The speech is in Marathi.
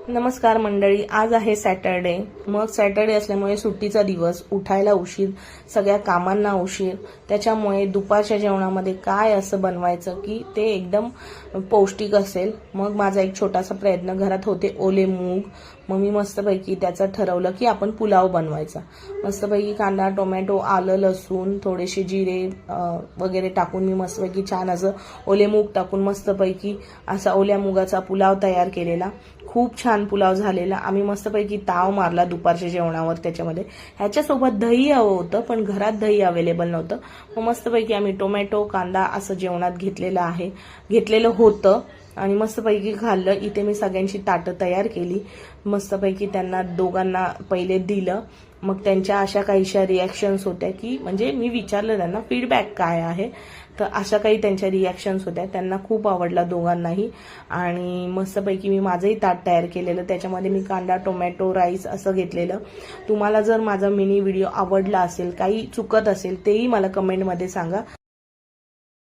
नमस्कार मंडळी, आज आहे सॅटरडे. मग सॅटरडे असल्यामुळे सुट्टीचा दिवस, उठायला उशीर, सगळ्या कामांना उशीर. त्याच्यामुळे दुपारच्या जेवणामध्ये काय असं बनवायचं की ते एकदम पौष्टिक असेल. मग माझा एक छोटासा प्रयत्न, घरात होते ओले मूग. मग मी मस्तपैकी त्याचं ठरवलं की आपण पुलाव बनवायचा. मस्तपैकी कांदा, टोमॅटो, आलं, लसूण, थोडेसे जिरे वगैरे टाकून मी मस्तपैकी छान असं ओले मूग टाकून मस्तपैकी असा ओल्या मुगाचा पुलाव तयार केलेला. खूप छान पुलाव झालेला. आम्ही मस्तपैकी ताव मारला दुपारच्या जेवणावर. त्याच्यामध्ये ह्याच्यासोबत दही हवं होतं, पण घरात दही अवेलेबल नव्हतं. मग मस्तपैकी आम्ही टोमॅटो, कांदा असं जेवणात घेतलेलं होतं आणि मस्तपैकी खाल्लं. इथे मी सगळ्यांची ताटं तयार केली. मस्तपैकी त्यांना दोघांना पहिले दिलं. मग त्यांच्या अशा काहीशा रिॲक्शन्स होत्या की म्हणजे मी विचारलं त्यांना फीडबॅक काय आहे, तर अशा काही त्यांच्या रिॲक्शन्स होत्या. त्यांना खूप आवडला दोघांनाही. आणि मस्तपैकी मी माझंही ताट तयार केलेलं. त्याच्यामध्ये मी कांदा, टोमॅटो, राईस असं घेतलेलं. तुम्हाला जर माझा मिनी व्हिडिओ आवडला असेल, काही चुकत असेल, तेही मला कमेंटमध्ये सांगा.